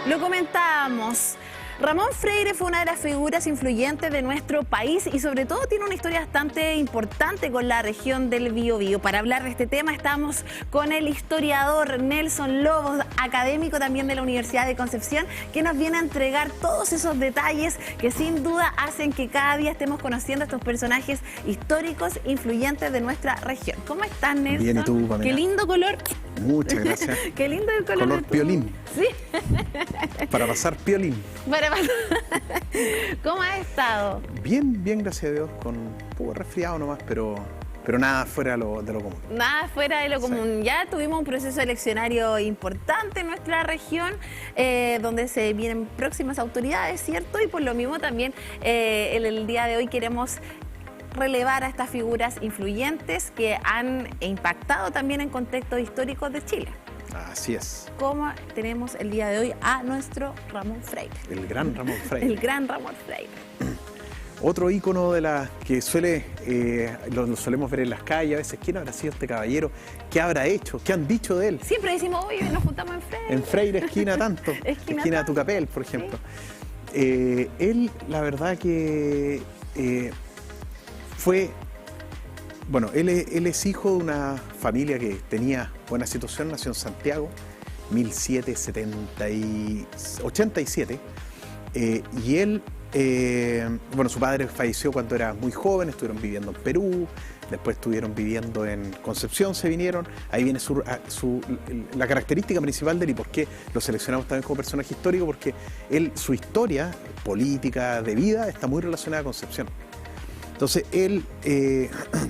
Lo comentábamos. Ramón Freire fue una de las figuras influyentes de nuestro país y sobre todo tiene una historia bastante importante con la región del Biobío. Para hablar de este tema estamos con el historiador Nelson Lobos, académico también de la Universidad de Concepción, que nos viene a entregar todos esos detalles que sin duda hacen que cada día estemos conociendo a estos personajes históricos influyentes de nuestra región. ¿Cómo estás, Nelson? Bien, ¿y tú, Pamela? Qué lindo color. Muchas gracias. Qué lindo el color. Color piolín. Sí. Para pasar piolín. ¿Cómo has estado? Bien, bien, gracias a Dios, con un poco resfriado nomás, pero nada fuera de lo común. Nada fuera de lo común. Sí. Ya tuvimos un proceso eleccionario importante en nuestra región, donde se vienen próximas autoridades, ¿cierto? Y por lo mismo también el día de hoy queremos relevar a estas figuras influyentes que han impactado también en contextos históricos de Chile. Así es. ¿Cómo tenemos el día de hoy a nuestro Ramón Freire? El gran Ramón Freire. El gran Ramón Freire. Otro ícono de la que lo solemos ver en las calles a veces. ¿Quién habrá sido este caballero? ¿Qué habrá hecho? ¿Qué han dicho de él? Siempre decimos, oye, nos juntamos en Freire. En Freire, esquina tanto. esquina tanto. Tucapel, por ejemplo. Sí. Él, la verdad que fue... Bueno, él es hijo de una familia que tenía buena situación, nació en Santiago, 1787, y él, bueno, su padre falleció cuando era muy joven, estuvieron viviendo en Perú, después estuvieron viviendo en Concepción, se vinieron, ahí viene la característica principal de él y por qué lo seleccionamos también como personaje histórico, porque su historia política de vida está muy relacionada a Concepción. Entonces él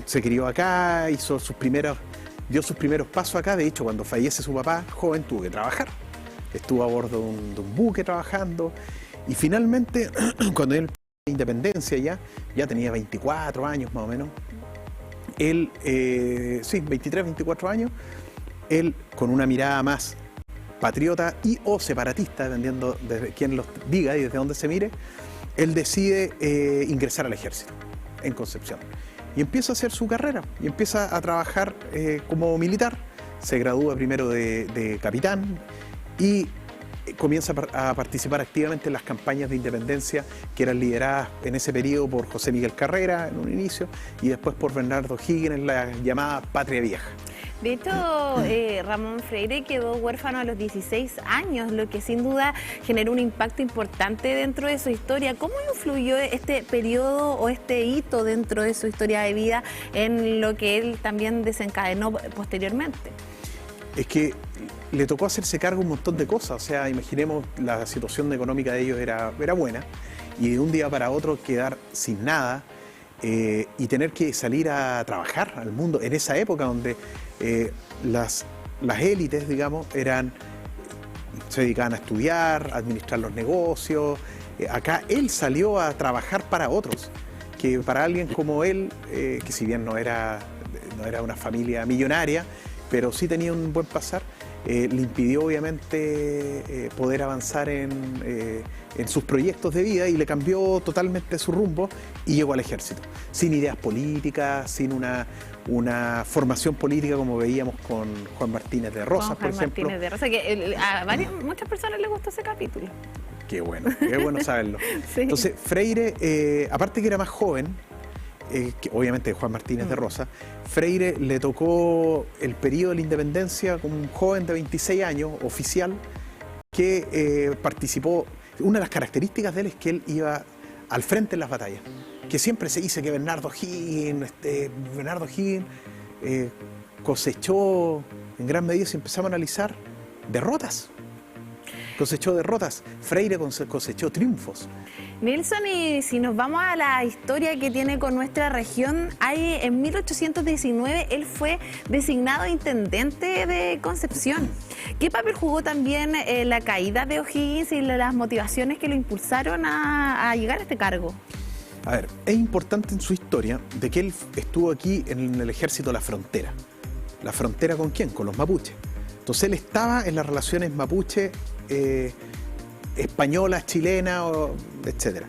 se crió acá, dio sus primeros pasos acá. De hecho, cuando fallece su papá, joven, tuvo que trabajar. Estuvo a bordo de un buque trabajando y finalmente, cuando él independencia ya tenía 24 años más o menos. Él, sí, 23, 24 años, él con una mirada más patriota y o separatista, dependiendo de quién lo diga y desde dónde se mire, él decide ingresar al ejército en Concepción y empieza a hacer su carrera y empieza a trabajar como militar. Se gradúa primero de capitán y comienza a participar activamente en las campañas de independencia que eran lideradas en ese periodo por José Miguel Carrera en un inicio y después por Bernardo O'Higgins en la llamada Patria Vieja. De hecho, Ramón Freire quedó huérfano a los 16 años, lo que sin duda generó un impacto importante dentro de su historia. ¿Cómo influyó este periodo o este hito dentro de su historia de vida en lo que él también desencadenó posteriormente? Es que le tocó hacerse cargo un montón de cosas. O sea, imaginemos, la situación económica de ellos era buena y de un día para otro quedar sin nada y tener que salir a trabajar al mundo en esa época donde las élites, digamos, se dedicaban a estudiar, a administrar los negocios. Acá él salió a trabajar para otros, que para alguien como él, que si bien no era una familia millonaria, pero sí tenía un buen pasar, le impidió obviamente poder avanzar en sus proyectos de vida y le cambió totalmente su rumbo y llegó al ejército, sin ideas políticas, sin una formación política como veíamos con Juan Martínez de Rosas, por ejemplo. Martínez de Rosas, que a muchas personas les gustó ese capítulo. Qué bueno saberlo. Sí. Entonces Freire, aparte que era más joven, que obviamente Juan Martínez de Rosas, Freire le tocó el periodo de la independencia como un joven de 26 años, oficial, que participó. Una de las características de él es que él iba al frente en las batallas, que siempre se dice que Bernardo O'Higgins cosechó en gran medida, si empezamos a analizar, derrotas. Cosechó derrotas, Freire cosechó triunfos. Nelson, y si nos vamos a la historia que tiene con nuestra región, en 1819 él fue designado intendente de Concepción. ¿Qué papel jugó también la caída de O'Higgins y las motivaciones que lo impulsaron a llegar a este cargo? A ver, es importante en su historia de que él estuvo aquí en el ejército de la frontera. ¿La frontera con quién? Con los mapuches. Entonces él estaba en las relaciones mapuche españolas, chilenas, etc.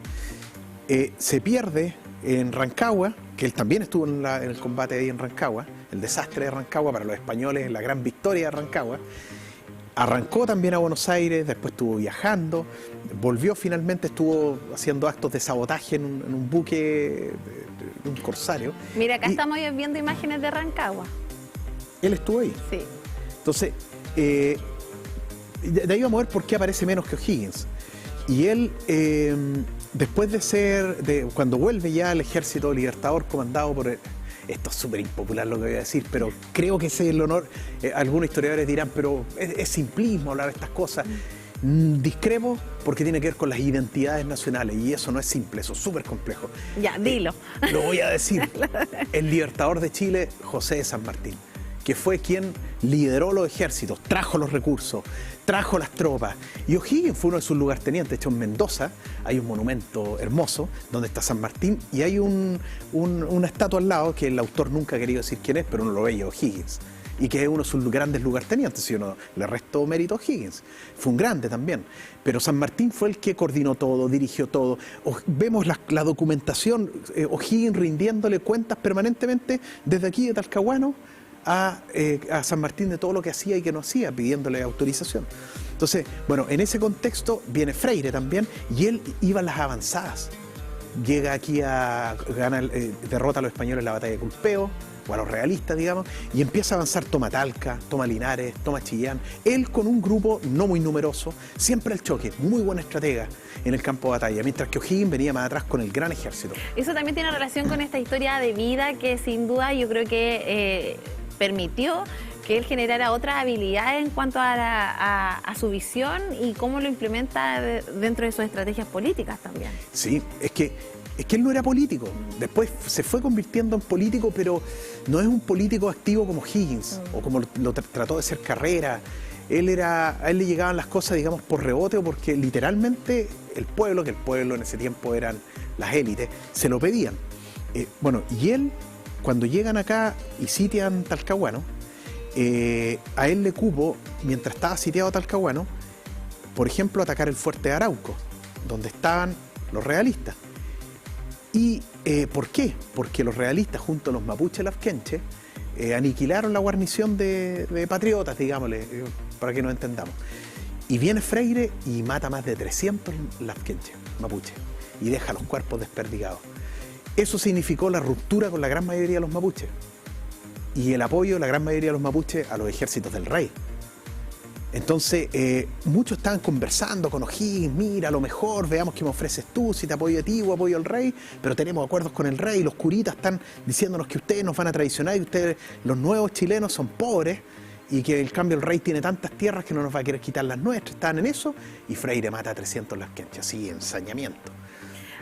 Se pierde en Rancagua, que él también estuvo en el combate ahí en Rancagua, el desastre de Rancagua para los españoles, la gran victoria de Rancagua. arrancó también a Buenos Aires, después estuvo viajando, volvió finalmente, estuvo haciendo actos de sabotaje en un buque, un corsario. Mira, acá estamos viendo imágenes de Rancagua. Él estuvo ahí. Sí. Entonces, de ahí vamos a ver por qué aparece menos que O'Higgins. Y él, después cuando vuelve ya al Ejército Libertador comandado por... Esto es súper impopular lo que voy a decir, pero creo que ese es el honor. Algunos historiadores dirán, pero es simplismo hablar de estas cosas. Discrepo porque tiene que ver con las identidades nacionales y eso no es simple, eso es súper complejo. Ya, dilo. Lo voy a decir. El libertador de Chile, José de San Martín, que fue quien lideró los ejércitos, trajo los recursos, trajo las tropas. Y O'Higgins fue uno de sus lugartenientes. De hecho, en Mendoza hay un monumento hermoso donde está San Martín y hay una estatua al lado que el autor nunca ha querido decir quién es, pero uno lo ve, O'Higgins. Y que es uno de sus grandes lugartenientes, si uno le restó mérito a O'Higgins. Fue un grande también. Pero San Martín fue el que coordinó todo, dirigió todo. Vemos la documentación, O'Higgins rindiéndole cuentas permanentemente desde aquí de Talcahuano a San Martín de todo lo que hacía y que no hacía, pidiéndole autorización. Entonces, bueno, en ese contexto viene Freire también, y él iba a las avanzadas. Llega aquí derrota a los españoles en la batalla de Culpeo, o a los realistas, digamos, y empieza a avanzar, toma Talca, toma Linares, toma Chillán. Él con un grupo no muy numeroso, siempre al choque, muy buena estratega en el campo de batalla, mientras que O'Higgins venía más atrás con el gran ejército. Eso también tiene relación con esta historia de vida que sin duda yo creo que permitió que él generara otras habilidades en cuanto a su visión y cómo lo implementa dentro de sus estrategias políticas también. Sí, es que él no era político, después se fue convirtiendo en político, pero no es un político activo como Higgins, o como lo trató de ser Carrera. A él le llegaban las cosas, digamos, por rebote o porque literalmente el pueblo, que el pueblo en ese tiempo eran las élites, se lo pedían. Y él, cuando llegan acá y sitian Talcahuano, a él le cupo, mientras estaba sitiado Talcahuano, por ejemplo, atacar el fuerte de Arauco, donde estaban los realistas. ¿Y por qué? Porque los realistas, junto a los mapuches lafkenche, aniquilaron la guarnición de patriotas, digámosle, para que nos entendamos. Y viene Freire y mata más de 300 lafkenche, mapuches, y deja los cuerpos desperdigados. Eso significó la ruptura con la gran mayoría de los mapuches y el apoyo de la gran mayoría de los mapuches a los ejércitos del rey. Entonces, muchos estaban conversando con O'Higgins, mira, a lo mejor veamos qué me ofreces tú, si te apoyo a ti o apoyo al rey, pero tenemos acuerdos con el rey, los curitas están diciéndonos que ustedes nos van a traicionar y ustedes, los nuevos chilenos, son pobres y que en cambio el rey tiene tantas tierras que no nos va a querer quitar las nuestras. Estaban en eso y Freire mata a 300 lasquenches, así, ensañamiento.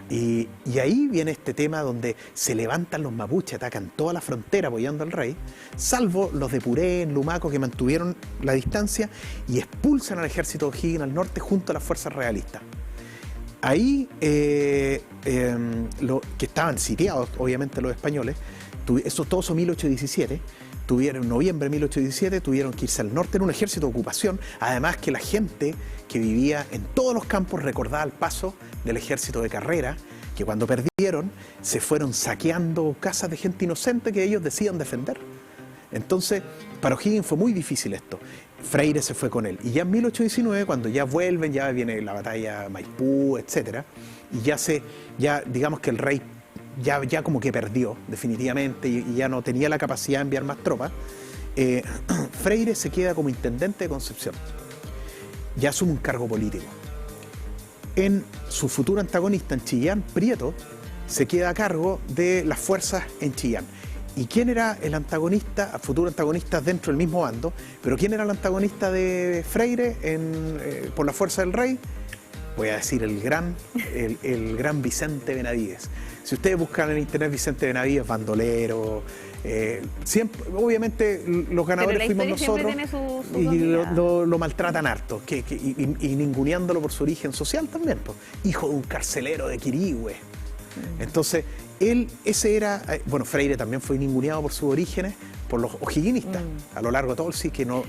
Y ahí viene este tema donde se levantan los mapuches, atacan toda la frontera apoyando al rey, salvo los de Purén, Lumaco, que mantuvieron la distancia y expulsan al ejército de O'Higgins al norte junto a las fuerzas realistas. Ahí, que estaban sitiados, obviamente, los españoles, eso todo son 1817, en noviembre de 1817 tuvieron que irse al norte en un ejército de ocupación, además que la gente que vivía en todos los campos recordaba el paso del ejército de Carrera, que cuando perdieron se fueron saqueando casas de gente inocente que ellos decían defender. Entonces, para O'Higgins fue muy difícil esto. Freire se fue con él. Y ya en 1819, cuando ya vuelven, ya viene la batalla Maipú, etc. Y ya digamos que el rey ya como que perdió definitivamente y ya no tenía la capacidad de enviar más tropas. Freire se queda como intendente de Concepción. Ya asume un cargo político. En su futuro antagonista en Chillán, Prieto, se queda a cargo de las fuerzas en Chillán. ¿Y quién era el antagonista, futuro antagonista dentro del mismo bando? Pero ¿quién era el antagonista de Freire por la fuerza del rey? Voy a decir el gran Vicente Benavides. Si ustedes buscan en internet Vicente Benavides, bandolero, siempre, obviamente los ganadores fuimos nosotros y lo maltratan harto, y ninguneándolo por su origen social también, pues, hijo de un carcelero de Quirihue. Entonces, Freire también fue ninguneado por sus orígenes, por los o'higginistas, a lo largo de todo el sí, que no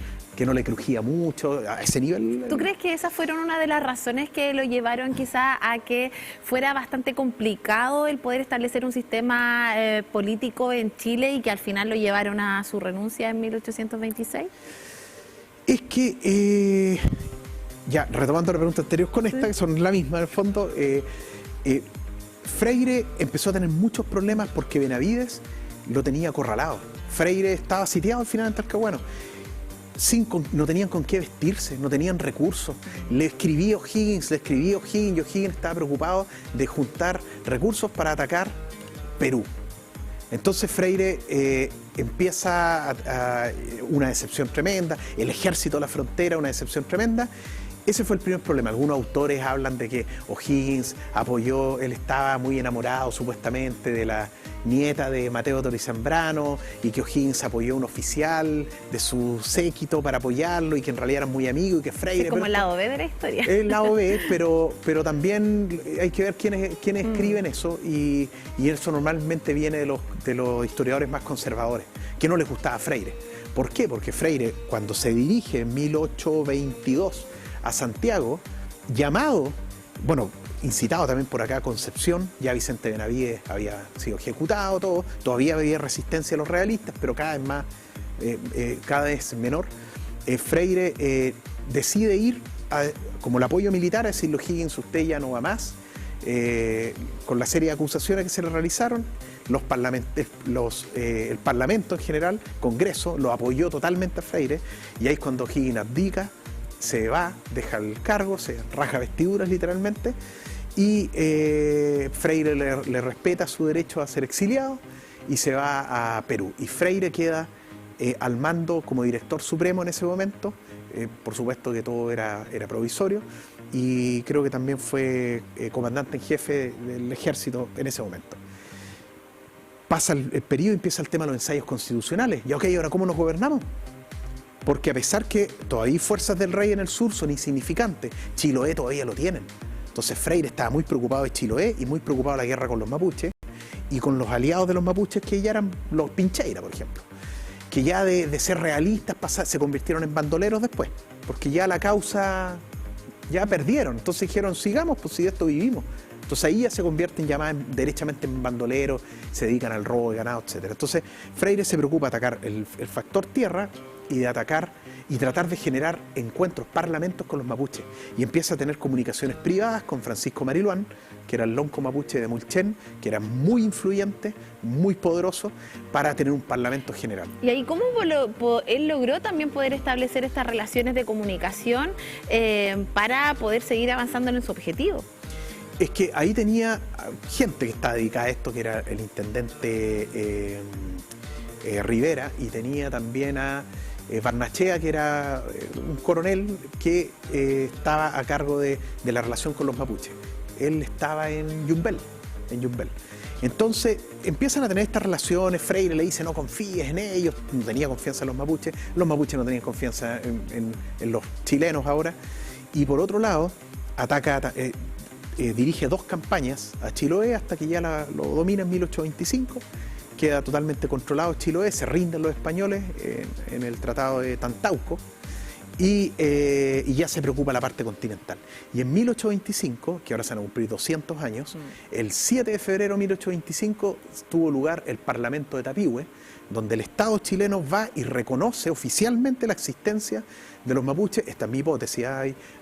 le crujía mucho, a ese nivel. ¿Tú crees que esas fueron una de las razones que lo llevaron quizá a que fuera bastante complicado el poder establecer un sistema político en Chile y que al final lo llevaron a su renuncia en 1826? Es que, ya retomando la pregunta anterior con esta, que son la misma en el fondo, Freire empezó a tener muchos problemas porque Benavides lo tenía acorralado. Freire estaba sitiado al final en Talcahuano. No tenían con qué vestirse, no tenían recursos. Le escribí a O'Higgins, y O'Higgins estaba preocupado de juntar recursos para atacar Perú. Entonces Freire empieza una decepción tremenda, el ejército de la frontera, una decepción tremenda. Ese fue el primer problema. Algunos autores hablan de que O'Higgins apoyó, él estaba muy enamorado supuestamente de la nieta de Mateo Toro y Zambrano, y que O'Higgins apoyó a un oficial de su séquito para apoyarlo, y que en realidad eran muy amigos, y que Freire... Es como el lado B de la historia. El lado B, pero también hay que ver quiénes escriben eso, y eso normalmente viene de los historiadores más conservadores, que no les gustaba a Freire. ¿Por qué? Porque Freire, cuando se dirige en 1822 a Santiago, llamado, bueno, incitado también por acá a Concepción, ya Vicente Benavides había sido ejecutado, todavía había resistencia a los realistas, pero cada vez menor. Freire decide ir como el apoyo militar, a decirle: O'Higgins, usted ya no va más, con la serie de acusaciones que se le realizaron. El Parlamento en general, Congreso, lo apoyó totalmente a Freire, y ahí es cuando O'Higgins abdica, se va, deja el cargo, se raja vestiduras literalmente, y Freire le respeta su derecho a ser exiliado y se va a Perú. Y Freire queda al mando como director supremo en ese momento. Por supuesto que todo era provisorio, y creo que también fue comandante en jefe del ejército en ese momento. Pasa el periodo y empieza el tema de los ensayos constitucionales. Ya, ok, ahora ¿cómo nos gobernamos? Porque a pesar que todavía hay fuerzas del rey en el sur, son insignificantes. Chiloé todavía lo tienen. Entonces Freire estaba muy preocupado de Chiloé y muy preocupado de la guerra con los mapuches y con los aliados de los mapuches, que ya eran los Pincheira, por ejemplo. Que ya de ser realistas se convirtieron en bandoleros después, porque ya la causa ya perdieron. Entonces dijeron: sigamos, pues si de esto vivimos. Entonces ahí ya se convierten ya más derechamente en bandoleros, se dedican al robo de ganado, etc. Entonces Freire se preocupa de atacar el factor tierra y de atacar y tratar de generar encuentros, parlamentos con los mapuches. Y empieza a tener comunicaciones privadas con Francisco Mariluán, que era el lonco mapuche de Mulchen, que era muy influyente, muy poderoso, para tener un parlamento general. Y ahí, ¿cómo él logró también poder establecer estas relaciones de comunicación para poder seguir avanzando en su objetivo? Es que ahí tenía gente que estaba dedicada a esto, que era el intendente Rivera, y tenía también a Barnachea, que era un coronel que estaba a cargo de la relación con los mapuches. Él estaba en Yumbel. Entonces empiezan a tener estas relaciones. Freire le dice: no confíes en ellos. No tenía confianza en los mapuches no tenían confianza en los chilenos ahora. Y por otro lado, dirige 2 campañas a Chiloé hasta que ya lo domina en 1825. Queda totalmente controlado Chiloé, se rinden los españoles en el Tratado de Tantauco, y ya se preocupa la parte continental. Y en 1825, que ahora se van a cumplir 200 años, el 7 de febrero de 1825 tuvo lugar el Parlamento de Tapihue, donde el Estado chileno va y reconoce oficialmente la existencia de los mapuches. Esta es mi hipótesis,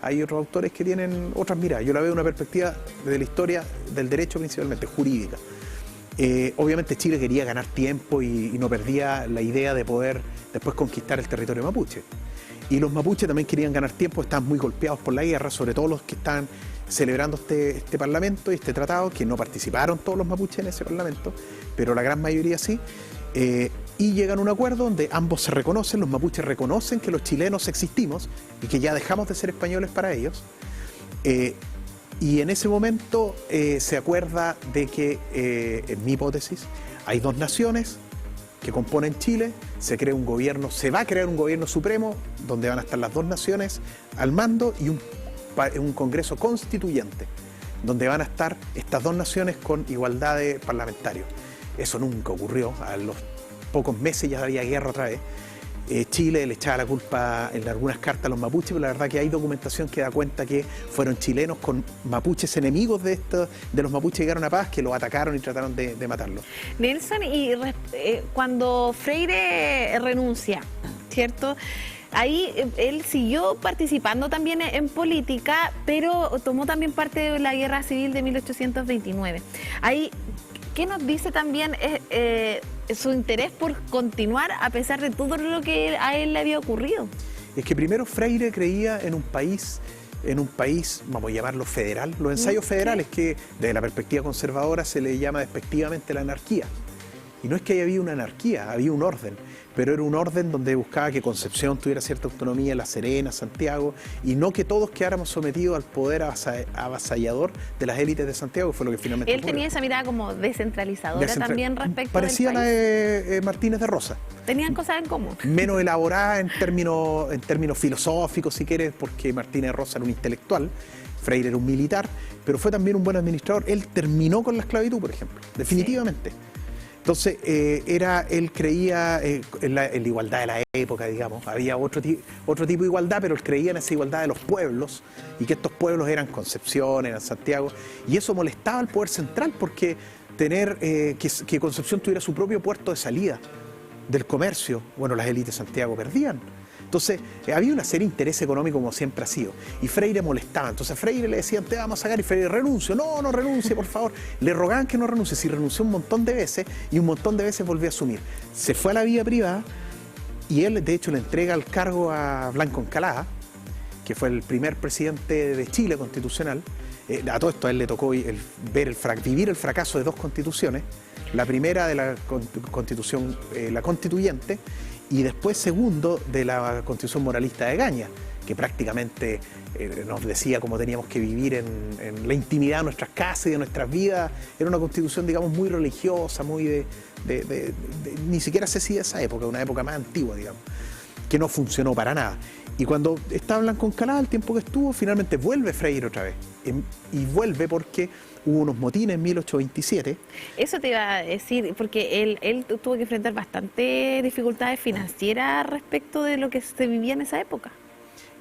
hay otros autores que tienen otras miradas. Yo la veo de una perspectiva de la historia del derecho, principalmente jurídica. Obviamente Chile quería ganar tiempo y no perdía la idea de poder después conquistar el territorio mapuche. Y los mapuches también querían ganar tiempo, estaban muy golpeados por la guerra, sobre todo los que estaban celebrando este parlamento y este tratado, que no participaron todos los mapuches en ese parlamento, pero la gran mayoría sí. Y llegan a un acuerdo donde ambos se reconocen, los mapuches reconocen que los chilenos existimos y que ya dejamos de ser españoles para ellos. Y en ese momento se acuerda de que, en mi hipótesis, hay 2 naciones que componen Chile, se va a crear un gobierno supremo donde van a estar las 2 naciones al mando, y un congreso constituyente donde van a estar estas 2 naciones con igualdad de parlamentarios. Eso nunca ocurrió. A los pocos meses ya había guerra otra vez. Chile le echaba la culpa en algunas cartas a los mapuches, pero la verdad que hay documentación que da cuenta que fueron chilenos con mapuches enemigos de los mapuches que llegaron a paz, que los atacaron y trataron de matarlos. Nelson, y cuando Freire renuncia, ¿cierto? Ahí él siguió participando también en política, pero tomó también parte de la Guerra Civil de 1829. Ahí, ¿qué nos dice también su interés por continuar a pesar de todo lo que a él le había ocurrido? Es que primero Freire creía en un país, vamos a llamarlo federal. Los ensayos federales, que desde la perspectiva conservadora se le llama despectivamente la anarquía. Y no es que había una anarquía, había un orden, pero era un orden donde buscaba que Concepción tuviera cierta autonomía, La Serena, Santiago, y no que todos quedáramos sometidos al poder avasallador de las élites de Santiago, que fue lo que finalmente Él tenía esa mirada como descentralizadora también respecto parecía del país. La de Martínez de Rosa. Tenían cosas en común. Menos elaborada en términos filosóficos, si quieres, porque Martínez de Rosa era un intelectual, Freire era un militar, pero fue también un buen administrador. Él terminó con la esclavitud, por ejemplo, definitivamente. Sí. Entonces, él creía en la igualdad de la época, digamos. Había otro tipo de igualdad, pero él creía en esa igualdad de los pueblos, y que estos pueblos eran Concepción, eran Santiago, y eso molestaba al poder central, porque tener que Concepción tuviera su propio puerto de salida del comercio, bueno, las élites de Santiago perdían. Entonces, había una serie de interés económico como siempre ha sido. Y Freire molestaba. Entonces a Freire le decían, te vamos a sacar, y Freire, renuncio. No, no renuncie, por favor. Le rogaban que no renuncie. Sí, renunció un montón de veces, y un montón de veces volvió a asumir. Se fue a la vida privada, y él, de hecho, le entrega el cargo a Blanco Encalada, que fue el primer presidente de Chile constitucional. A todo esto a él le tocó vivir el fracaso de dos constituciones. La primera de la constitución, la constituyente, y después segundo de la Constitución Moralista de Egaña, que prácticamente nos decía cómo teníamos que vivir en la intimidad de nuestras casas y de nuestras vidas. Era una constitución, digamos, muy religiosa, muy ni siquiera sé si de esa época, una época más antigua, digamos, que no funcionó para nada. Y cuando estaba Blanco Encalada, el tiempo que estuvo, finalmente vuelve Freire otra vez. Y vuelve porque hubo unos motines en 1827. Eso te iba a decir, porque él tuvo que enfrentar bastante dificultades financieras respecto de lo que se vivía en esa época.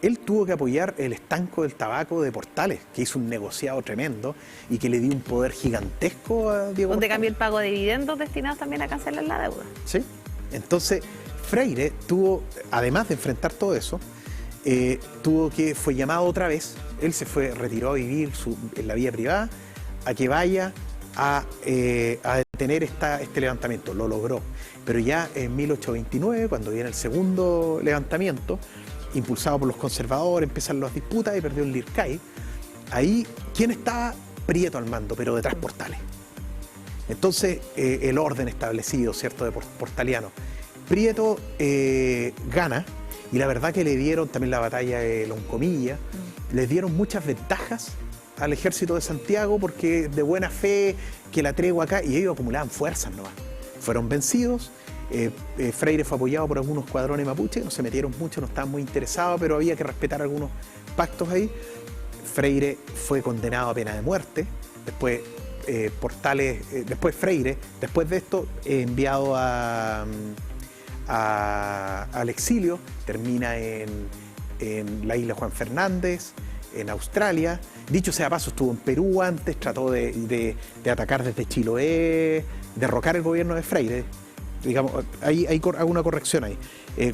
Él tuvo que apoyar el estanco del tabaco de Portales, que hizo un negociado tremendo y que le dio un poder gigantesco a Diego Donde Portales. cambió el pago de dividendos destinados también a cancelar la deuda. Sí, entonces Freire tuvo, además de enfrentar todo eso, fue llamado otra vez. Él se retiró a vivir en la vida privada, a que vaya a detener este levantamiento. Lo logró, pero ya en 1829, cuando viene el segundo levantamiento, impulsado por los conservadores, empiezan las disputas y perdió el Lircay. Ahí, ¿quién estaba? Prieto al mando, pero detrás Portales. Entonces, el orden establecido, ¿cierto?, de portaliano. Prieto gana, y la verdad que le dieron también la batalla de Loncomilla, les dieron muchas ventajas al ejército de Santiago, porque de buena fe, que la tregua acá, y ellos acumulaban fuerzas nomás. Fueron vencidos. Freire fue apoyado por algunos escuadrones mapuche, no se metieron mucho, no estaban muy interesados, pero había que respetar algunos pactos ahí. Freire fue condenado a pena de muerte. Después después Freire, después de esto, enviado al exilio, termina en la isla Juan Fernández, en Australia. Dicho sea paso, estuvo en Perú antes, trató de atacar desde Chiloé, derrocar el gobierno de Freire. Digamos, ahí hago una corrección ahí.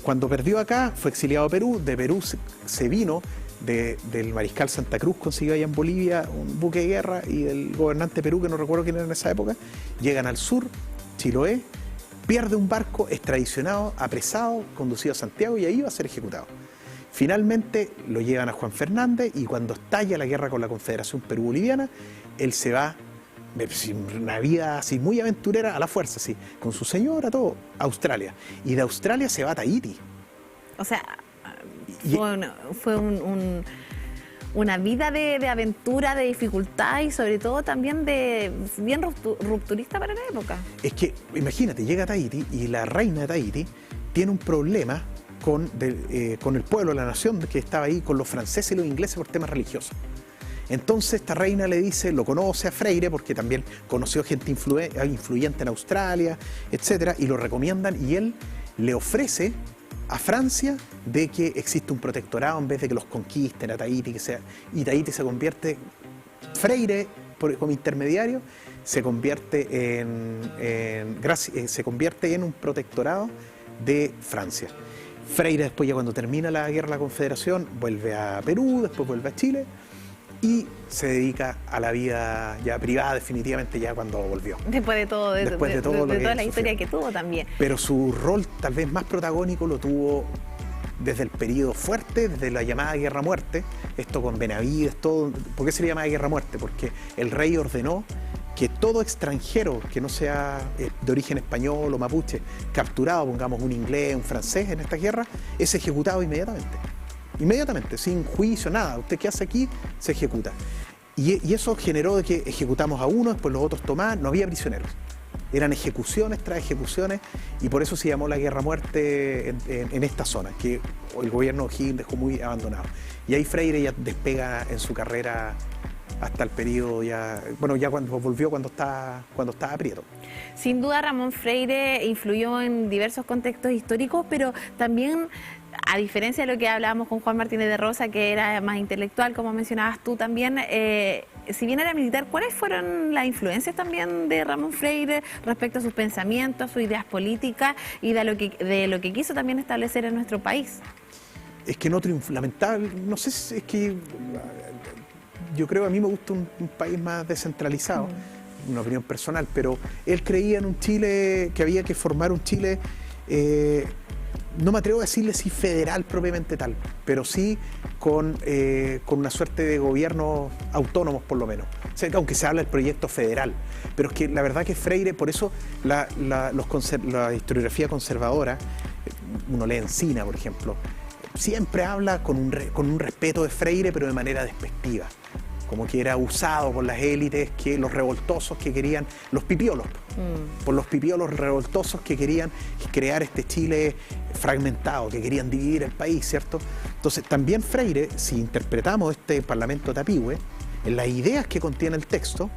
Cuando perdió acá, fue exiliado a Perú. De Perú se vino del mariscal Santa Cruz, consiguió allá en Bolivia un buque de guerra, y del gobernante de Perú, que no recuerdo quién era en esa época. Llegan al sur, Chiloé, pierde un barco, extradicionado, apresado, conducido a Santiago, y ahí va a ser ejecutado. Finalmente lo llevan a Juan Fernández, y cuando estalla la guerra con la Confederación Perú-Boliviana, él se va, una vida así muy aventurera, a la fuerza, así, con su señora, todo, a Australia. Y de Australia se va a Tahití. O sea, fue una vida de aventura, de dificultad, y sobre todo también bien rupturista para la época. Es que, imagínate, llega a Tahití, y la reina de Tahití tiene un problema con el pueblo, la nación que estaba ahí, con los franceses y los ingleses por temas religiosos. Entonces esta reina le dice, lo conoce a Freire, porque también conoció gente influyente en Australia, etcétera, y lo recomiendan, y él le ofrece a Francia de que existe un protectorado en vez de que los conquisten a Tahití, y Tahití se convierte, Freire como intermediario, se convierte en un protectorado de Francia. Freire después, ya cuando termina la guerra de la Confederación, vuelve a Perú, después vuelve a Chile y se dedica a la vida ya privada definitivamente ya cuando volvió. Después de todo, de toda la historia que tuvo también. Pero su rol tal vez más protagónico lo tuvo desde el periodo fuerte, desde la llamada Guerra-Muerte, esto con Benavides, todo. ¿Por qué se le llama Guerra-Muerte? Porque el rey ordenó que todo extranjero que no sea de origen español o mapuche, capturado, pongamos un inglés, un francés en esta guerra, es ejecutado inmediatamente. Inmediatamente, sin juicio, nada. Usted qué hace aquí, se ejecuta. Y eso generó de que ejecutamos a uno, después los otros tomaban, no había prisioneros. Eran ejecuciones tras ejecuciones y por eso se llamó la Guerra-Muerte en esta zona, que el gobierno O'Higgins dejó muy abandonado. Y ahí Freire ya despega en su carrera hasta el periodo ya, bueno, ya cuando volvió cuando estaba Prieto. Sin duda Ramón Freire influyó en diversos contextos históricos, pero también, a diferencia de lo que hablábamos con Juan Martínez de Rosa, que era más intelectual, como mencionabas tú también, si bien era militar, ¿cuáles fueron las influencias también de Ramón Freire respecto a sus pensamientos, sus ideas políticas y de lo que quiso también establecer en nuestro país? Es que no triunfó, lamentable, no sé si es que yo creo, a mí me gusta un país más descentralizado, una opinión personal, pero él creía en un Chile, que había que formar un Chile, no me atrevo a decirle si federal propiamente tal, pero sí con una suerte de gobiernos autónomos por lo menos, o sea, aunque se habla del proyecto federal, pero es que la verdad que Freire, por eso la historiografía conservadora, uno lee Encina, por ejemplo, siempre habla con un respeto de Freire, pero de manera despectiva, como que era usado por las élites, que los revoltosos que querían, los pipiolos, por los pipiolos revoltosos que querían crear este Chile fragmentado, que querían dividir el país, ¿cierto? Entonces también Freire, si interpretamos este Parlamento Tapihue, en las ideas que contiene el texto,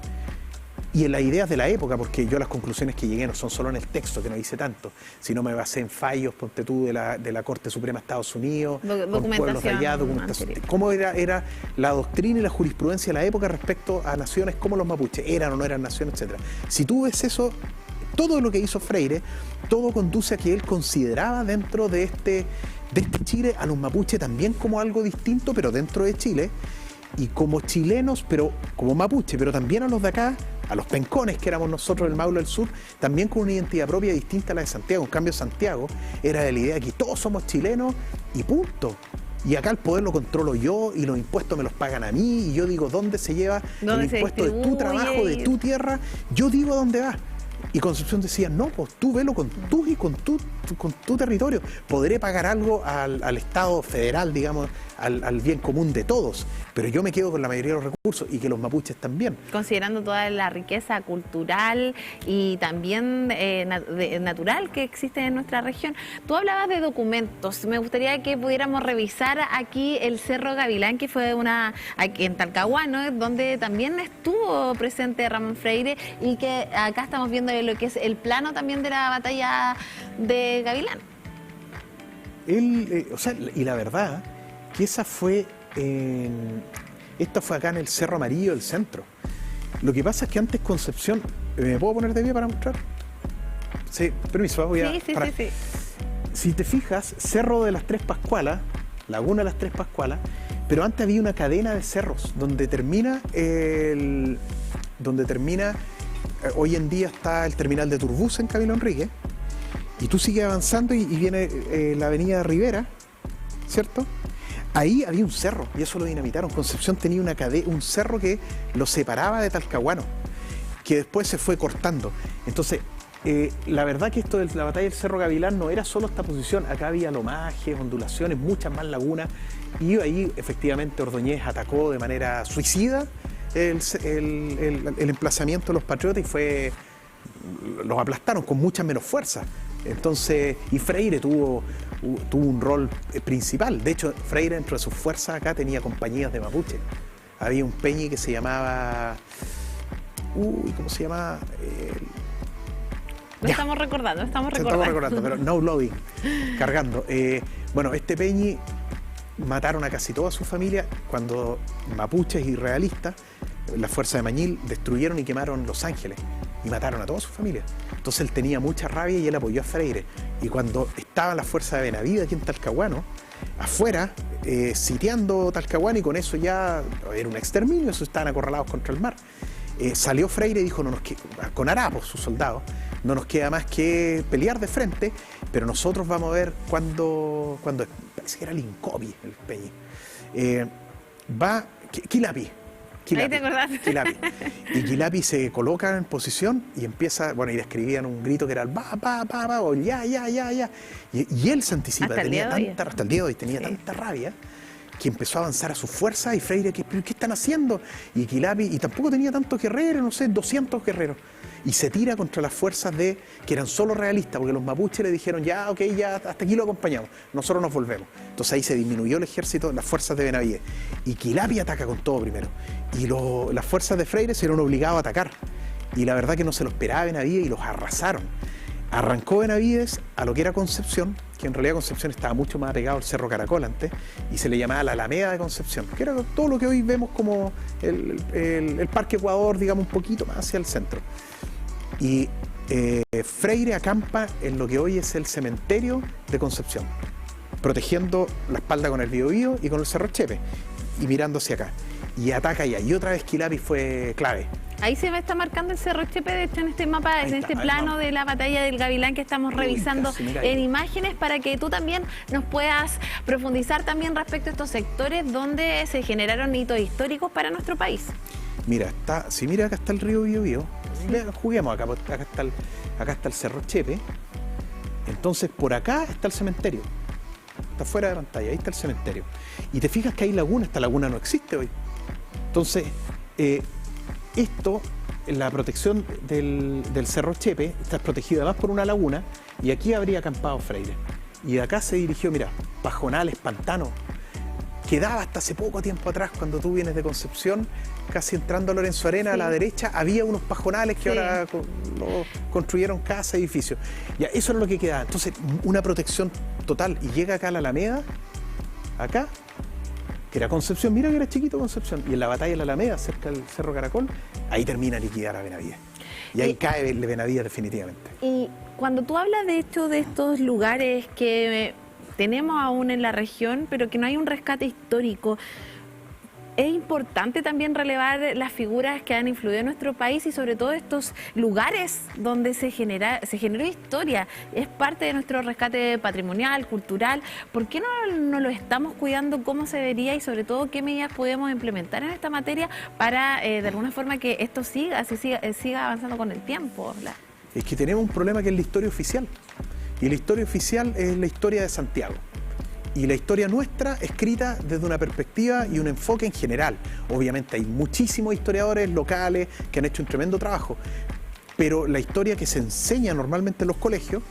y en las ideas de la época, porque yo las conclusiones que llegué no son solo en el texto, que no hice tanto, sino me basé en fallos, ponte tú, de la Corte Suprema de Estados Unidos, con pueblos de allá, documentación. Cómo era la doctrina y la jurisprudencia de la época respecto a naciones como los mapuches, eran o no eran naciones, etc. Si tú ves eso, todo lo que hizo Freire, todo conduce a que él consideraba dentro de este Chile a los mapuches también como algo distinto, pero dentro de Chile, y como chilenos, pero como mapuche, pero también a los de acá, a los pencones que éramos nosotros del Maule del Sur, también con una identidad propia distinta a la de Santiago. En cambio, Santiago era de la idea de que todos somos chilenos y punto. Y acá el poder lo controlo yo y los impuestos me los pagan a mí y yo digo dónde se lleva el impuesto de tu trabajo, de tu tierra, yo digo dónde va. Y Concepción decía, no, pues tú velo con tu territorio. Podré pagar algo al Estado federal, digamos, al bien común de todos, pero yo me quedo con la mayoría de los recursos y que los mapuches también. Considerando toda la riqueza cultural y también natural que existe en nuestra región. Tú hablabas de documentos. Me gustaría que pudiéramos revisar aquí el Cerro Gavilán, que fue aquí en Talcahuano, donde también estuvo presente Ramón Freire y que acá estamos viendo lo que es el plano también de la batalla de Gavilán. O sea, y la verdad que esta fue acá en el Cerro Amarillo del centro. Lo que pasa es que antes Concepción, ¿me puedo poner de pie para mostrar? Sí, permiso, voy a... Sí. Si te fijas, Cerro de las Tres Pascualas, Laguna de las Tres Pascualas, pero antes había una cadena de cerros donde termina hoy en día está el terminal de Turbus en Camilo Enrique, y tú sigues avanzando y viene la avenida Rivera, ¿cierto? Ahí había un cerro y eso lo dinamitaron. Concepción tenía un cerro que lo separaba de Talcahuano, que después se fue cortando. Entonces, la verdad que esto de la batalla del Cerro Gavilán no era solo esta posición, acá había lomajes, ondulaciones, muchas más lagunas, y ahí efectivamente Ordóñez atacó de manera suicida el emplazamiento de los patriotas y los aplastaron con mucha menos fuerza. Entonces, y Freire tuvo un rol principal. De hecho, Freire dentro de sus fuerzas acá tenía compañías de mapuche. Había un peñi que se llamaba... ¿cómo se llama? Estamos recordando, pero no loading, cargando. Bueno, este peñi mataron a casi toda su familia cuando mapuches y realistas, las fuerzas de Mañil, destruyeron y quemaron Los Ángeles y mataron a toda su familia. Entonces él tenía mucha rabia y él apoyó a Freire. Y cuando estaba la fuerza de Benavides aquí en Talcahuano, afuera, sitiando Talcahuano, y con eso ya era un exterminio, eso estaban acorralados contra el mar. Salió Freire y dijo, con Harapos, sus soldados, no nos queda más que pelear de frente, pero nosotros vamos a ver cuando parece que era Lincopi, el Peñi, va Quilapi. Ahí te acordaste. Quilapi. Y Quilapi se coloca en posición y empieza, y describían un grito que era el o ya. Y él se anticipa, hasta el día de hoy tenía tanta rabia que empezó a avanzar a su fuerza, y Freire, ¿qué están haciendo? Y Quilapi, y tampoco tenía tantos guerreros, no sé, 200 guerreros. Y se tira contra las fuerzas que eran solo realistas, porque los mapuches le dijeron, ya, ok, ya, hasta aquí lo acompañamos, nosotros nos volvemos. Entonces ahí se disminuyó el ejército, las fuerzas de Benavides. Y Quilapi ataca con todo primero. Y las fuerzas de Freire se vieron obligados a atacar. Y la verdad que no se lo esperaba Benavides y los arrasaron. Arrancó Benavides a lo que era Concepción, que en realidad Concepción estaba mucho más pegado al Cerro Caracol antes, y se le llamaba la Alameda de Concepción, que era todo lo que hoy vemos como el Parque Ecuador, digamos, un poquito más hacia el centro. Y Freire acampa en lo que hoy es el cementerio de Concepción, protegiendo la espalda con el Biobío y con el Cerro Chepe, y mirando hacia acá. Y ataca allá. Y otra vez Quilapi fue clave. Ahí se está marcando el Cerro Chepe, de hecho, en este mapa, en este plano de la batalla del Gavilán que estamos revisando en imágenes, para que tú también nos puedas profundizar también respecto a estos sectores donde se generaron hitos históricos para nuestro país. Mira, mira, acá está el río Biobío. Sí. Juguemos acá, acá está el Cerro Chepe. Entonces, por acá está el cementerio. Está fuera de pantalla, ahí está el cementerio. Y te fijas que hay laguna, esta laguna no existe hoy. Entonces, la protección del Cerro Chepe está protegida además por una laguna, y aquí habría acampado Freire. Y de acá se dirigió, mira, pajonales, pantanos. Quedaba hasta hace poco tiempo atrás, cuando tú vienes de Concepción, casi entrando a Lorenzo Arena, a la derecha, había unos pajonales que ahora construyeron casas, edificios. Ya, eso era lo que quedaba. Entonces, una protección total. Y llega acá a la Alameda, acá, que era Concepción, mira que era chiquito Concepción, y en la batalla de la Alameda, cerca del Cerro Caracol, ahí termina liquidar a Benavides. Y ahí cae el Benavides definitivamente. Y cuando tú hablas de hecho de estos lugares que tenemos aún en la región, pero que no hay un rescate histórico, es importante también relevar las figuras que han influido en nuestro país, y sobre todo estos lugares donde se generó historia. Es parte de nuestro rescate patrimonial, cultural. ¿Por qué no lo estamos cuidando como se debería, y sobre todo qué medidas podemos implementar en esta materia para de alguna forma que esto siga avanzando con el tiempo? Es que tenemos un problema que es la historia oficial, y la historia oficial es la historia de Santiago. Y la historia nuestra escrita desde una perspectiva y un enfoque en general. Obviamente hay muchísimos historiadores locales que han hecho un tremendo trabajo, pero la historia que se enseña normalmente en los colegios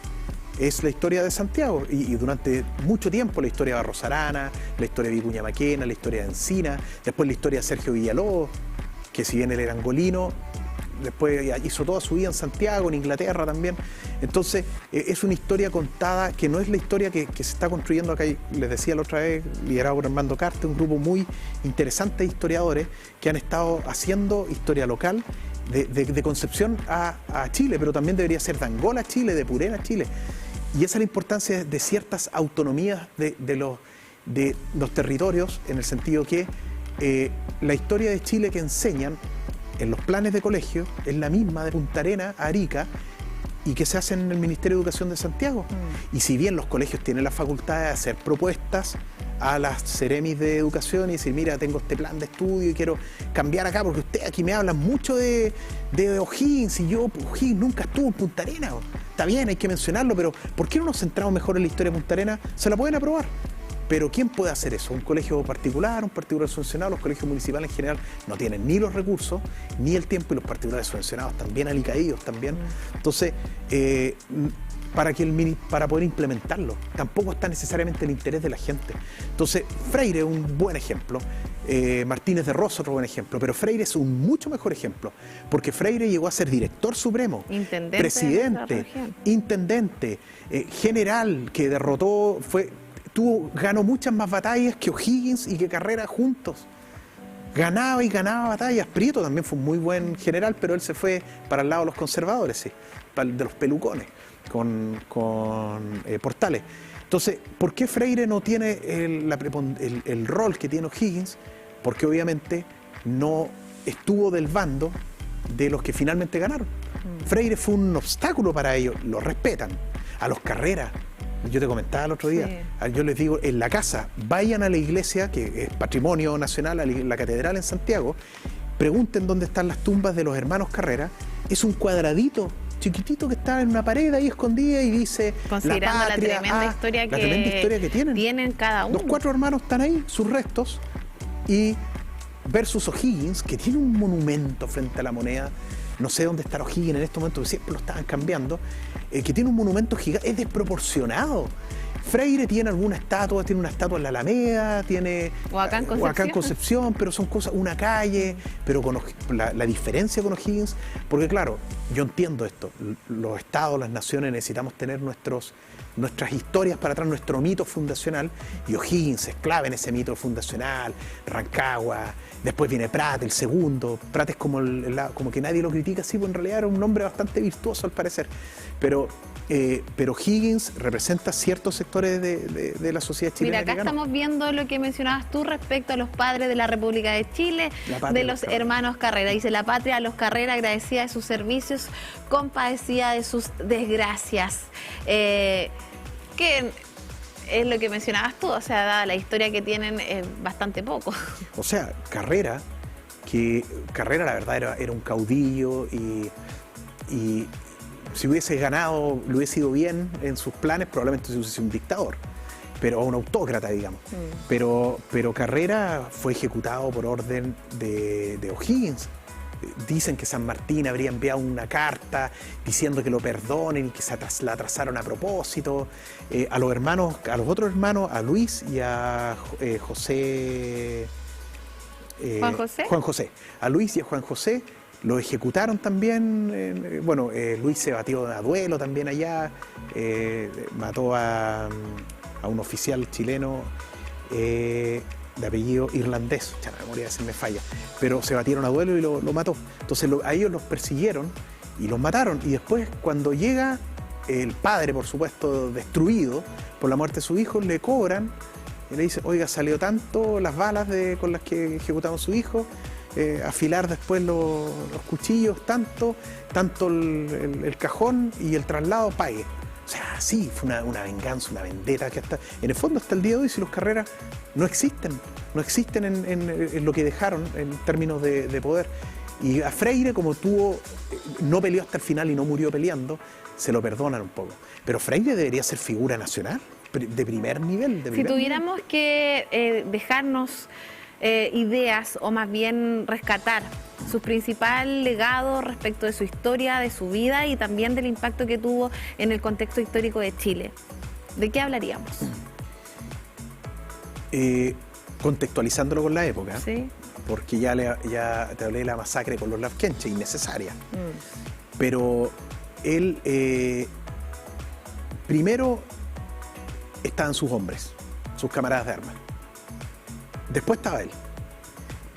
es la historia de Santiago, y durante mucho tiempo la historia de Barros Arana, la historia de Vicuña Maquena, la historia de Encina, después la historia de Sergio Villalobos, que si bien él era angolino, después hizo toda su vida en Santiago, en Inglaterra también. Entonces, es una historia contada que no es la historia que se está construyendo acá. Les decía la otra vez, liderado por Armando Carte, un grupo muy interesante de historiadores que han estado haciendo historia local de Concepción a Chile, pero también debería ser de Angola a Chile, de Purén a Chile. Y esa es la importancia de ciertas autonomías de los territorios, en el sentido que la historia de Chile que enseñan en los planes de colegio es la misma de Punta Arenas a Arica, y que se hace en el Ministerio de Educación de Santiago. Y si bien los colegios tienen la facultad de hacer propuestas a las Ceremis de Educación y decir, mira, tengo este plan de estudio y quiero cambiar acá, porque usted aquí me hablan mucho de O'Higgins, y yo, O'Higgins nunca estuvo en Punta Arenas. Está bien, hay que mencionarlo, pero ¿por qué no nos centramos mejor en la historia de Punta Arenas? Se la pueden aprobar. Pero ¿quién puede hacer eso? ¿Un colegio particular, un particular subvencionado? Los colegios municipales en general no tienen ni los recursos, ni el tiempo, y los particulares subvencionados también alicaídos también. Entonces, para poder implementarlo, tampoco está necesariamente el interés de la gente. Entonces, Freire es un buen ejemplo, Martínez de Rosa otro buen ejemplo, pero Freire es un mucho mejor ejemplo, porque Freire llegó a ser director supremo, presidente, intendente, general, que ganó muchas más batallas que O'Higgins y que Carrera juntos. ganaba y ganaba batallas. Prieto también fue un muy buen general, pero él se fue para el lado de los conservadores, sí, de los pelucones, con Portales. Entonces, ¿por qué Freire no tiene el rol que tiene O'Higgins? Porque obviamente no estuvo del bando de los que finalmente ganaron. Freire fue un obstáculo para ellos, lo respetan. A los Carreras, yo te comentaba el otro día, sí. Yo les digo, en la casa, vayan a la iglesia, que es patrimonio nacional, a la catedral en Santiago, pregunten dónde están las tumbas de los hermanos Carrera. Es un cuadradito chiquitito que está en una pared ahí escondida y dice considerando la patria, la tremenda historia que tienen cada uno. Los 4 hermanos están ahí, sus restos, y versus O'Higgins, que tiene un monumento frente a la moneda. No sé dónde está O'Higgins en este momento, que siempre lo estaban cambiando, que tiene un monumento gigante, es desproporcionado. Freire tiene alguna estatua, tiene una estatua en la Alameda, tiene o acá en Concepción, pero son cosas, una calle, pero con la diferencia con O'Higgins, porque claro, yo entiendo esto, los estados, las naciones necesitamos tener nuestras historias para atrás, nuestro mito fundacional, y O'Higgins es clave en ese mito fundacional, Rancagua, después viene Prat, el segundo. Prat es como que nadie lo critica, sí, pues en realidad era un hombre bastante virtuoso al parecer, pero O'Higgins representa ciertos sectores de la sociedad chilena. Mira, acá estamos viendo lo que mencionabas tú respecto a los padres de la República de Chile, de los hermanos Carrera. Dice: la patria a los Carrera, agradecida de sus servicios, compadecida de sus desgracias. Que es lo que mencionabas tú, o sea, dada la historia que tienen, bastante poco. O sea, Carrera la verdad era un caudillo y si hubiese ganado, le hubiese ido bien en sus planes, probablemente hubiese sido un dictador, o un autócrata, digamos. Pero Carrera fue ejecutado por orden de O'Higgins. Dicen que San Martín habría enviado una carta diciendo que lo perdonen y que la atrasaron a propósito. A los otros hermanos, a Luis y a José. Juan José. A Luis y a Juan José lo ejecutaron también. Luis se batió a duelo también allá. Mató a un oficial chileno. De apellido irlandés, la memoria a veces me falla, pero se batieron a duelo y lo mató. Entonces a ellos los persiguieron y los mataron, y después cuando llega el padre, por supuesto, destruido por la muerte de su hijo, le cobran y le dicen: oiga, salió tanto las balas con las que ejecutamos a su hijo, afilar después los cuchillos, tanto el cajón y el traslado, pague. O sea, sí, fue una venganza, una vendetta que en el fondo hasta el día de hoy, si los Carreras no existen en lo que dejaron en términos de poder. Y a Freire, como no peleó hasta el final y no murió peleando, se lo perdonan un poco. Pero Freire debería ser figura nacional, de primer nivel. Si tuviéramos que dejarnos ideas, o más bien rescatar su principal legado respecto de su historia, de su vida y también del impacto que tuvo en el contexto histórico de Chile, ¿de qué hablaríamos? Contextualizándolo con la época, ¿sí? Porque ya te hablé de la masacre con los Lafkenche, innecesaria. Pero él, primero estaban sus hombres, sus camaradas de armas. Después estaba él.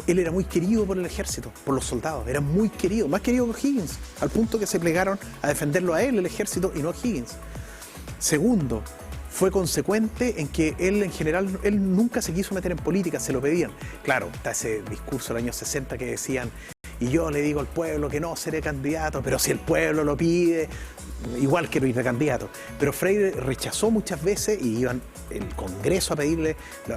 Él era muy querido por el ejército, por los soldados, era muy querido, más querido que O'Higgins, al punto que se plegaron a defenderlo a él, el ejército, y no a O'Higgins. Segundo, fue consecuente en que él, en general, él nunca se quiso meter en política, se lo pedían. Claro, está ese discurso del año 60 que decían: y yo le digo al pueblo que no seré candidato, pero si el pueblo lo pide, igual quiero ir de candidato. Pero Freire rechazó muchas veces, y iban el Congreso a pedirle,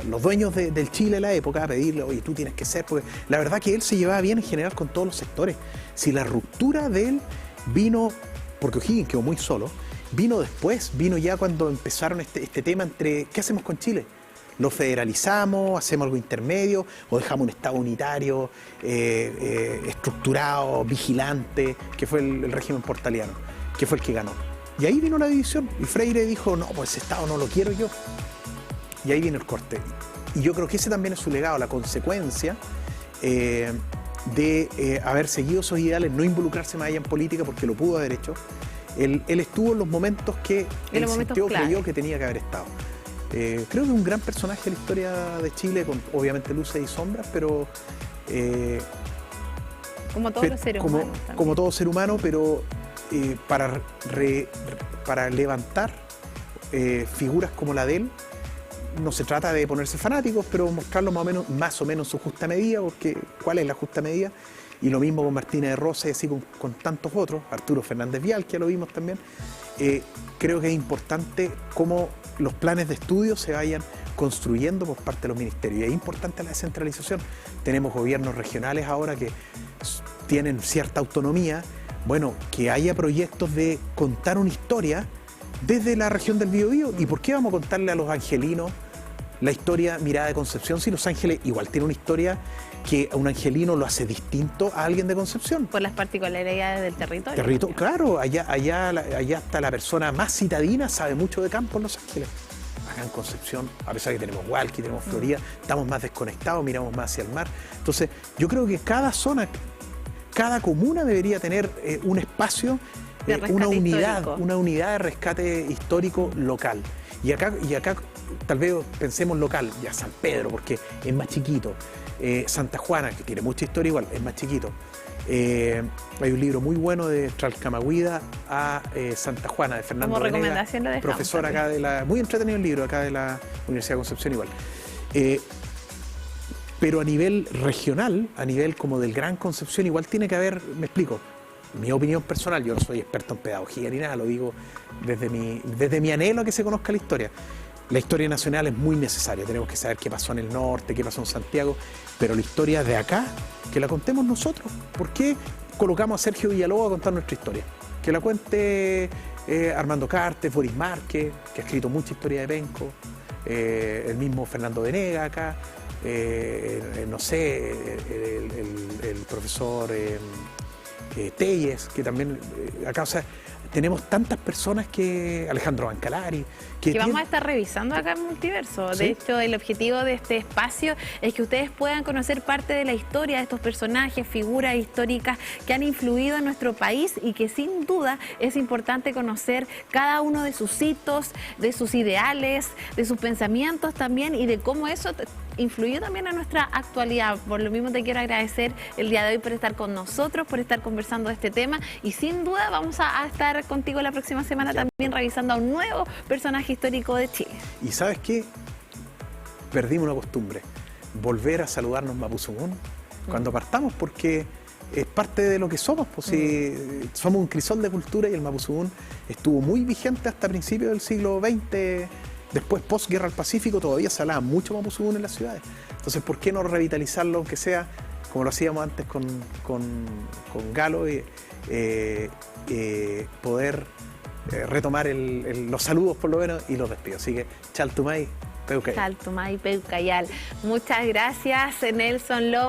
los dueños del Chile de la época, a pedirle: oye, tú tienes que ser, porque la verdad que él se llevaba bien en general con todos los sectores. Si la ruptura de él vino, porque O'Higgins quedó muy solo, vino después, vino ya cuando empezaron este tema entre ¿qué hacemos con Chile? ¿Lo federalizamos, hacemos algo intermedio o dejamos un Estado unitario, estructurado, vigilante, que fue el régimen portaliano, que fue el que ganó? Y ahí vino la división y Freire dijo: no, pues ese Estado no lo quiero yo. Y ahí vino el corte. Y yo creo que ese también es su legado, la consecuencia de haber seguido esos ideales, no involucrarse más allá en política porque lo pudo haber hecho. Él estuvo en los momentos que él creyó que tenía que haber estado. Creo que es un gran personaje de la historia de Chile, con obviamente luces y sombras, pero Como todos los seres humanos. Como todo ser humano, pero para levantar figuras como la de él, no se trata de ponerse fanáticos, pero mostrarlo más o menos en su justa medida, porque ¿cuál es la justa medida? Y lo mismo con Martínez de Rosa y así con tantos otros, Arturo Fernández Vial, que ya lo vimos también. Creo que es importante cómo los planes de estudio se vayan construyendo por parte de los ministerios. Y es importante la descentralización. Tenemos gobiernos regionales ahora que tienen cierta autonomía. Bueno, que haya proyectos de contar una historia desde la región del Biobío. ¿Y por qué vamos a contarle a los angelinos la historia Mirada de Concepción si Los Ángeles igual tiene una historia que a un angelino lo hace distinto a alguien de Concepción? Por las particularidades del territorio. Claro, allá hasta la persona más citadina sabe mucho de campo en Los Ángeles. Acá en Concepción, a pesar de que tenemos Hualqui, tenemos Florida, estamos más desconectados, miramos más hacia el mar. Entonces, yo creo que cada zona, cada comuna debería tener un espacio, una unidad de rescate histórico local. Y acá tal vez pensemos local, ya San Pedro, porque es más chiquito. Santa Juana, que tiene mucha historia igual, es más chiquito. Hay un libro muy bueno de Tralcamagüida a Santa Juana, de Fernando Como recomendación Venega, lo dejamos, profesor acá muy entretenido el libro acá de la Universidad de Concepción igual. Pero a nivel regional, a nivel como del Gran Concepción, igual tiene que haber, me explico, mi opinión personal, yo no soy experto en pedagogía ni nada, lo digo desde mi anhelo a que se conozca la historia. La historia nacional es muy necesaria, tenemos que saber qué pasó en el norte, qué pasó en Santiago, pero la historia de acá, que la contemos nosotros. ¿Por qué colocamos a Sergio Villalobos a contar nuestra historia? Que la cuente Armando Cartes, Boris Márquez, que ha escrito mucha historia de Penco, el mismo Fernando Venega acá, no sé, el profesor Telles, que también acá, o sea, tenemos tantas personas Alejandro Bancalari, que vamos a estar revisando acá en Multiverso. ¿Sí? De hecho, el objetivo de este espacio es que ustedes puedan conocer parte de la historia de estos personajes, figuras históricas que han influido en nuestro país y que sin duda es importante conocer cada uno de sus hitos, de sus ideales, de sus pensamientos también y de cómo eso influyó también en nuestra actualidad. Por lo mismo te quiero agradecer el día de hoy por estar con nosotros, por estar conversando de este tema y sin duda vamos a estar contigo la próxima semana también revisando a un nuevo personaje histórico de Chile. ¿Y sabes qué? Perdimos una costumbre, volver a saludarnos Mapuzungún cuando partamos, porque es parte de lo que somos, pues si somos un crisol de cultura y el Mapuzungún estuvo muy vigente hasta principios del siglo XX. Después, postguerra al Pacífico, todavía se hablaba mucho Mapuzungún en las ciudades. Entonces, ¿por qué no revitalizarlo, aunque sea como lo hacíamos antes con Galo, poder retomar los saludos por lo menos y los despidos? Así que, Chaltumay, Peucayal. Chaltumay, Peucayal. Muchas gracias, Nelson Lobo.